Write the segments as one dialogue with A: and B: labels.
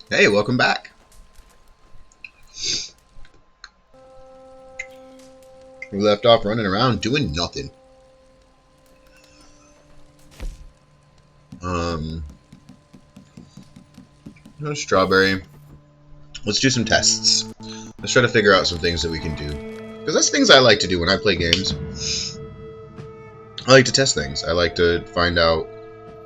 A: Hey, welcome back. We left off running around doing nothing. No strawberry. Let's do some tests. Let's try to figure out some things that we can do. Because that's things I like to do when I play games. I like to test things. I like to find out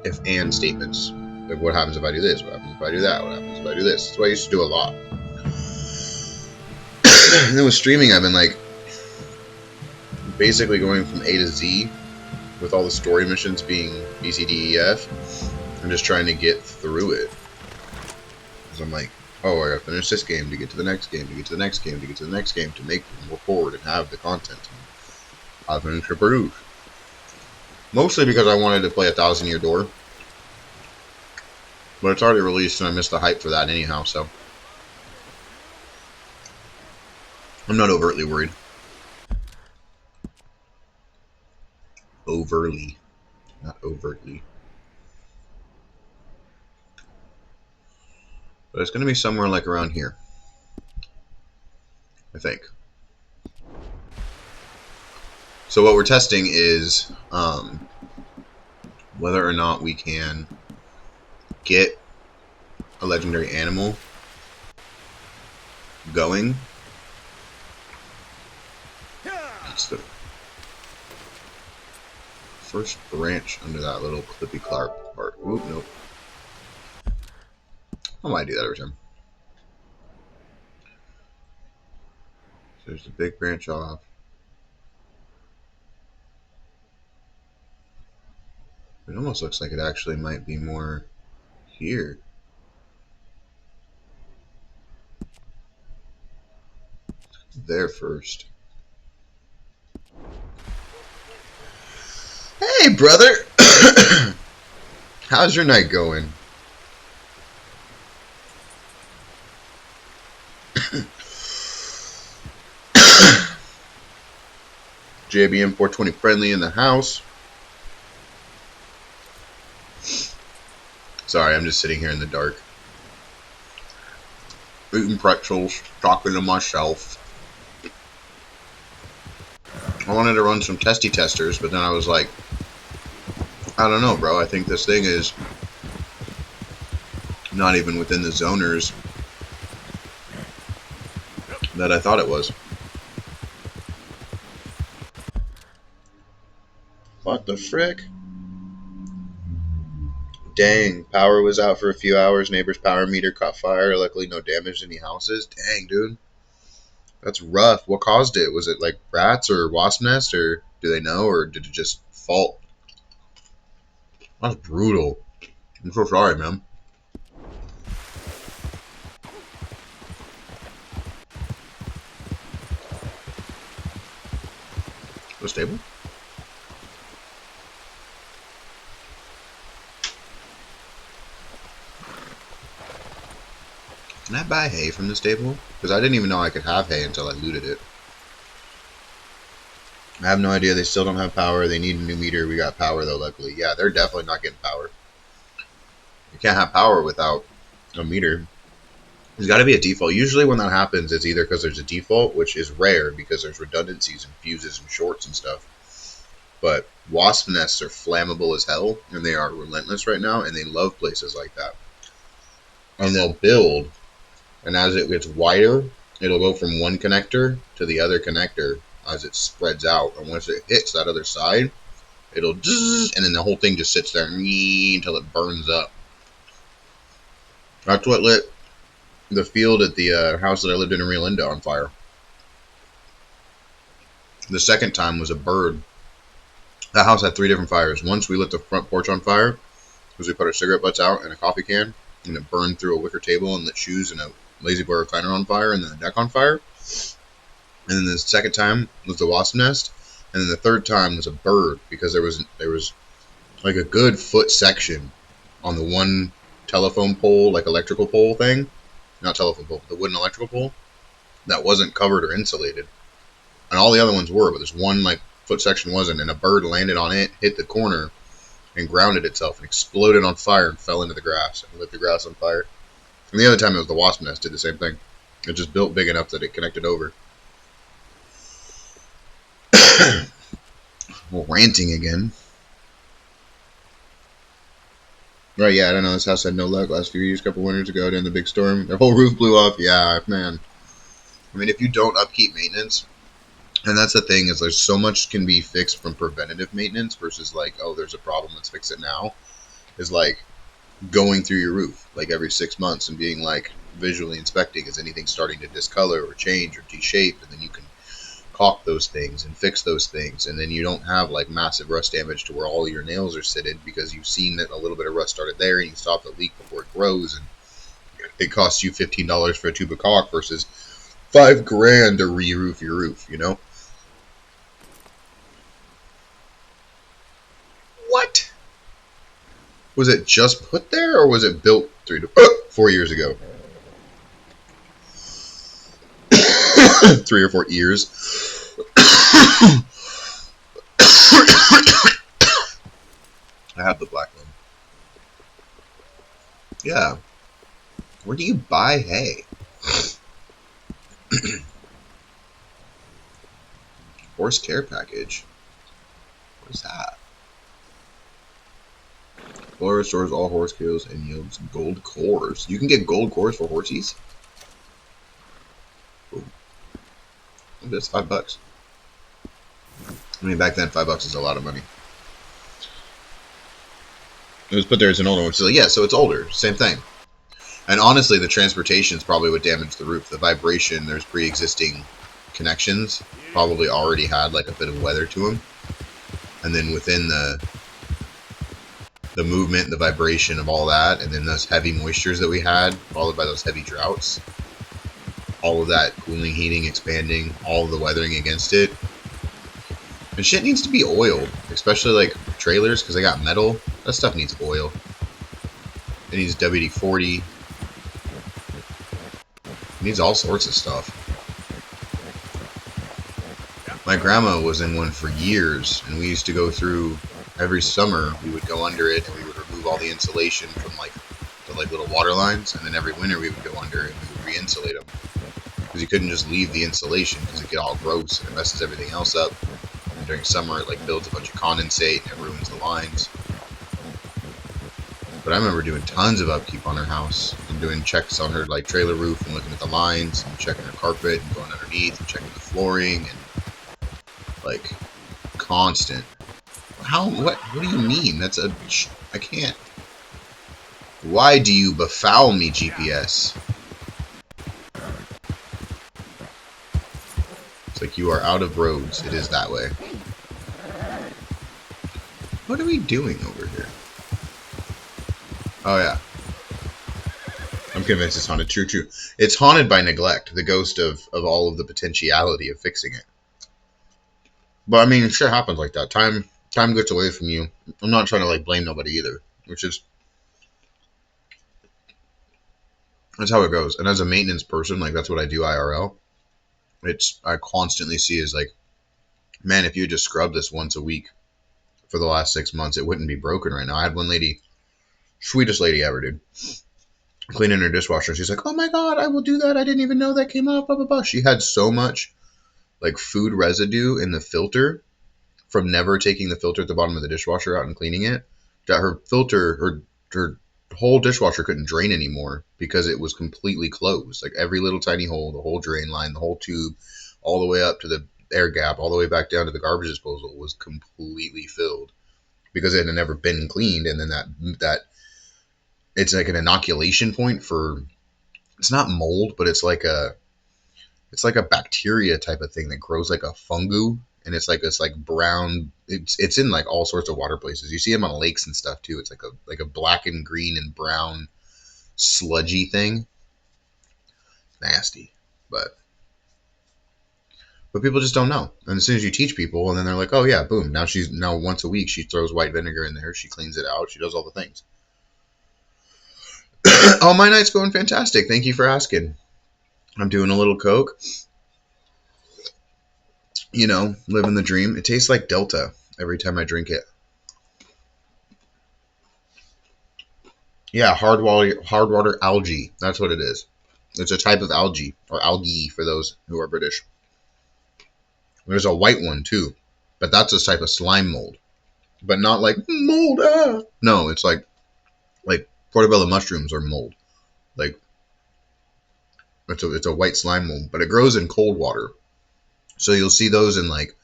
A: if and statements. Like what happens if I do this? What happens if I do that? What happens if I do this? That's what I used to do a lot. And then with streaming, I've been like basically going from A to Z with all the story missions being B, C, D, E, F. I'm just trying to get through it. Because I'm like, oh, I gotta finish this game to get to the next game, to get to the next game, to get to the next game, to make more forward and have the content. I'll finish a proof. Mostly because I wanted to play 1,000 Year Door. But it's already released and I missed the hype for that anyhow, so I'm not overtly worried. Overly. Not overtly. But it's going to be somewhere like around here. I think. So what we're testing is whether or not we can get a legendary animal going. It's the first branch under that little clippy clark part. Oop, nope. I might do that every time. So there's the big branch off. It almost looks like it actually might be more here. There first. Hey, brother! How's your night going? JBM 420 friendly in the house. Sorry, I'm just sitting here in the dark. Eating pretzels, talking to myself. I wanted to run some testy testers, but then I was like, I don't know, bro. I think this thing is not even within the zoners that I thought it was. What the frick? Dang, power was out for a few hours. Neighbor's power meter caught fire. Luckily, no damage to any houses. Dang, dude. That's rough. What caused it? Was it like rats or wasp nest, or do they know, or did it just fault? That's brutal. I'm so sorry, man. The stable? Can I buy hay from the stable? Because I didn't even know I could have hay until I looted it. I have no idea. They still don't have power. They need a new meter. We got power, though, luckily. Yeah, they're definitely not getting power. You can't have power without a meter. There's got to be a default. Usually when that happens, it's either because there's a default, which is rare because there's redundancies and fuses and shorts and stuff. But wasp nests are flammable as hell, and they are relentless right now, and they love places like that. And they'll build, and as it gets wider, it'll go from one connector to the other connector as it spreads out. And once it hits that other side, it'll zzz, and then the whole thing just sits there until it burns up. That's what lit the field at the house that I lived in Rio Linda on fire. The second time was a bird. That house had 3 different fires. Once we lit the front porch on fire because we put our cigarette butts out in a coffee can, and it burned through a wicker table and lit shoes and a lazy boy recliner on fire, and then the deck on fire. And then the second time was the wasp nest, and then the third time was a bird because there was like a good foot section on the one telephone pole, like electrical pole thing, not telephone pole, the wooden electrical pole that wasn't covered or insulated, and all the other ones were, but this one like foot section wasn't, and a bird landed on it, hit the corner, and grounded itself and exploded on fire and fell into the grass and lit the grass on fire. And the other time it was the wasp nest did the same thing. It just built big enough that it connected over. Well, ranting again. Right, yeah, I don't know. This house had no luck last few years. A couple winters ago, during the big storm, their whole roof blew off. Yeah, man. I mean, if you don't upkeep maintenance, and that's the thing, is there's so much can be fixed from preventative maintenance versus like, oh, there's a problem, let's fix it now. Is like going through your roof like every 6 months and being like visually inspecting, is anything starting to discolor or change or de-shape, and then you can caulk those things and fix those things, and then you don't have like massive rust damage to where all your nails are sitted because you've seen that a little bit of rust started there and you stop the leak before it grows, and it costs you $15 for a tube of caulk versus $5,000 to re-roof your roof, you know? What? Was it just put there, or was it built 4 years ago? 3 or 4 years. I have the black one. Yeah. Where do you buy hay? Horse care package. What is that? Flora restores all horse kills and yields gold cores. You can get gold cores for horsies? Ooh. That's $5. I mean, back then, $5 is a lot of money. It was put there as an older one. So, yeah, so it's older. Same thing. And honestly, the transportation is probably what damaged the roof. The vibration, there's pre-existing connections, probably already had like a bit of weather to them. And then within the movement, the vibration of all that, and then those heavy moistures that we had, followed by those heavy droughts, all of that cooling, heating, expanding, all of the weathering against it. And shit needs to be oiled, especially like trailers, because they got metal. That stuff needs oil. It needs WD-40. It needs all sorts of stuff. My grandma was in one for years, and we used to go through every summer. We would go under it, and we would remove all the insulation from like the little water lines, and then every winter we would go under it and we would re-insulate them, because you couldn't just leave the insulation because it get all gross and it messes everything else up. And during summer, it like builds a bunch of condensate and it ruins the lines. But I remember doing tons of upkeep on her house and doing checks on her like trailer roof and looking at the lines and checking her carpet and going underneath and checking the flooring and like constant. What do you mean? I can't. Why do you befoul me, GPS? It's like you are out of roads. It is that way. What are we doing over here? Oh, yeah. I'm convinced it's haunted. True. It's haunted by neglect, the ghost of all of the potentiality of fixing it. But, I mean, shit happens like that. Time gets away from you. I'm not trying to, like, blame nobody either. Which is... That's how it goes. And as a maintenance person, like, that's what I do IRL. I constantly see is, like, man, if you just scrubbed this once a week for the last 6 months, it wouldn't be broken right now. I had one lady... Sweetest lady ever, dude. Cleaning her dishwasher. She's like, oh my god, I will do that. I didn't even know that came off, blah, blah, blah. She had so much, like, food residue in the filter from never taking the filter at the bottom of the dishwasher out and cleaning it, that her filter, her whole dishwasher couldn't drain anymore because it was completely closed. Like, every little tiny hole, the whole drain line, the whole tube, all the way up to the air gap, all the way back down to the garbage disposal was completely filled because it had never been cleaned. And then that it's like an inoculation point for, it's not mold, but it's like a bacteria type of thing that grows like a fungu, and it's like brown. It's in like all sorts of water places. You see them on lakes and stuff too. It's like a black and green and brown sludgy thing. Nasty, but people just don't know. And as soon as you teach people, and then they're like, oh yeah, boom. Now once a week she throws white vinegar in there. She cleans it out. She does all the things. Oh, my night's going fantastic. Thank you for asking. I'm doing a little Coke. You know, living the dream. It tastes like Delta every time I drink it. Yeah, hard water algae. That's what it is. It's a type of algae, or algae for those who are British. There's a white one too, but that's a type of slime mold. But not like mold. Ah. No, it's like portobello mushrooms or mold. Like it's a white slime mold, but it grows in cold water. So you'll see those in like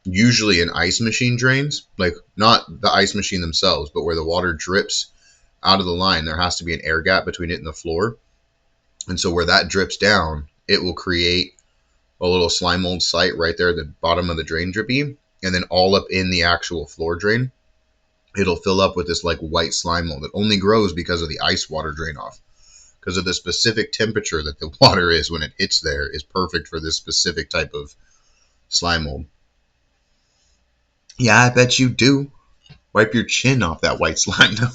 A: usually in ice machine drains, like not the ice machine themselves, but where the water drips out of the line. There has to be an air gap between it and the floor, and so where that drips down, it will create a little slime mold site right there at the bottom of the drain drippy, and then all up in the actual floor drain, it'll fill up with this like white slime mold that only grows because of the ice water drain off. Because of the specific temperature that the water is when it hits there is perfect for this specific type of slime mold. Yeah, I bet you do. Wipe your chin off that white slime though.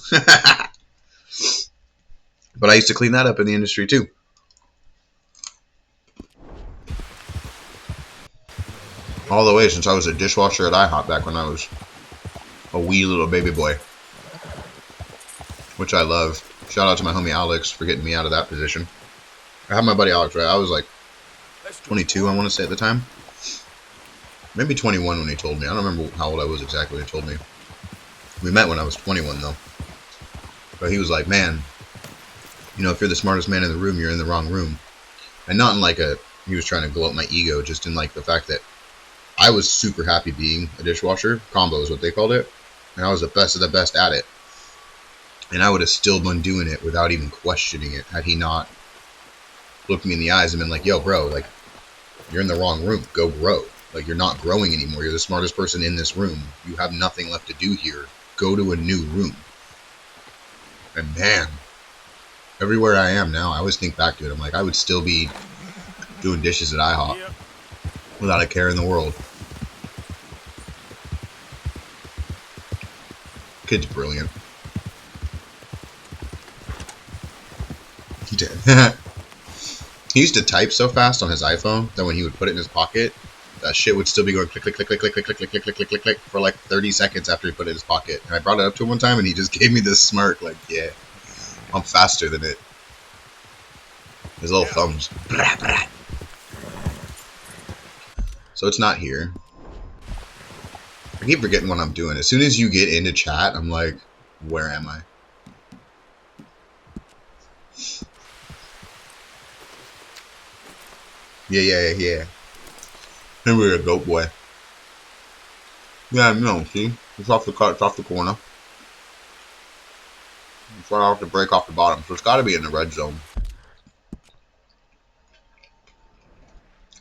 A: But I used to clean that up in the industry too. All the way since I was a dishwasher at IHOP back when I was a wee little baby boy. Which I love. Shout out to my homie Alex for getting me out of that position. I had my buddy Alex, right? I was like 22, I want to say at the time. Maybe 21 when he told me. I don't remember how old I was exactly when he told me. We met when I was 21 though. But he was like, man, you know, if you're the smartest man in the room, you're in the wrong room. And not in like he was trying to glow up my ego, just in like the fact that I was super happy being a dishwasher. Combo is what they called it. And I was the best of the best at it. And I would have still been doing it without even questioning it had he not looked me in the eyes and been like, yo, bro, like, you're in the wrong room. Go grow. Like, you're not growing anymore. You're the smartest person in this room. You have nothing left to do here. Go to a new room. And man, everywhere I am now, I always think back to it. I'm like, I would still be doing dishes at IHOP without a care in the world. Kid's brilliant. He did. He used to type so fast on his iPhone that when he would put it in his pocket, that shit would still be going click, click, click, click, click, click, click, click, click, click, click, click, click for like 30 seconds after he put it in his pocket. And I brought it up to him one time and he just gave me this smirk like, yeah, I'm faster than it. His little thumbs. So it's not here. I keep forgetting what I'm doing. As soon as you get into chat, I'm like, where am I? Yeah. Here we go, goat boy. Yeah, no, see? It's off the cut, it's off the corner. It's right off the break off the bottom. So it's got to be in the red zone.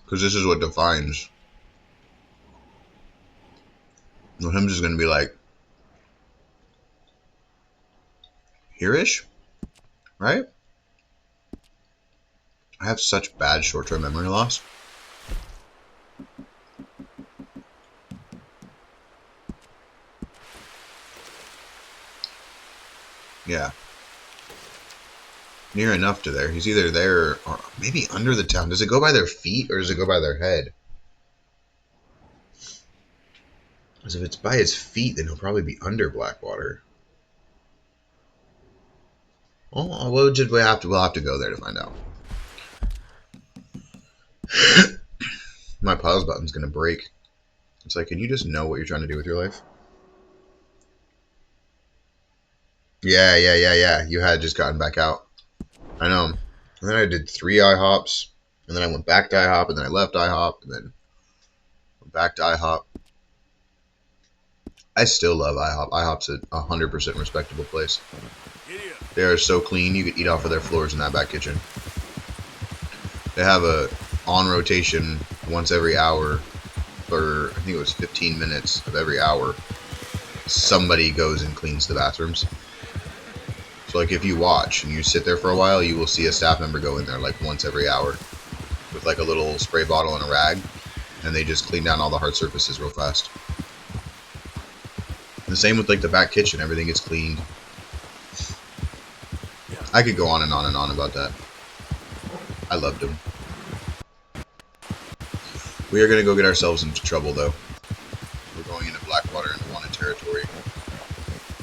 A: Because this is what defines. So him just going to be like, here-ish? Right? I have such bad short-term memory loss. Yeah. Near enough to there. He's either there or maybe under the town. Does it go by their feet or does it go by their head? Because if it's by his feet, then he'll probably be under Blackwater. Oh, we'll have to go there to find out. My pause button's gonna break. It's like, can you just know what you're trying to do with your life? Yeah. You had just gotten back out. I know. And then I did 3 IHOPs, and then I went back to IHOP, and then I left IHOP, and then went back to IHOP. I still love IHOP. IHOP's a 100% respectable place. They are so clean, you could eat off of their floors in that back kitchen. They have a on rotation once every hour for, I think it was 15 minutes of every hour. Somebody goes and cleans the bathrooms. So like if you watch and you sit there for a while, you will see a staff member go in there like once every hour with like a little spray bottle and a rag, and they just clean down all the hard surfaces real fast. And the same with like the back kitchen, everything gets cleaned. I could go on and on and on about that. I loved him. We are going to go get ourselves into trouble though. We're going into Blackwater into wanted territory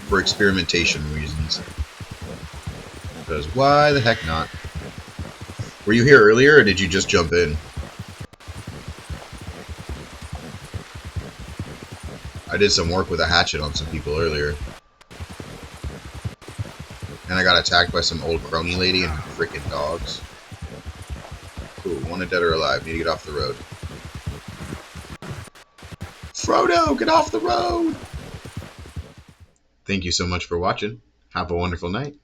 A: for experimentation reasons. Because why the heck not? Were you here earlier, or did you just jump in? I did some work with a hatchet on some people earlier. And I got attacked by some old crony lady and freaking dogs. Cool, wanted dead or alive. Need to get off the road. Frodo, get off the road! Thank you so much for watching. Have a wonderful night.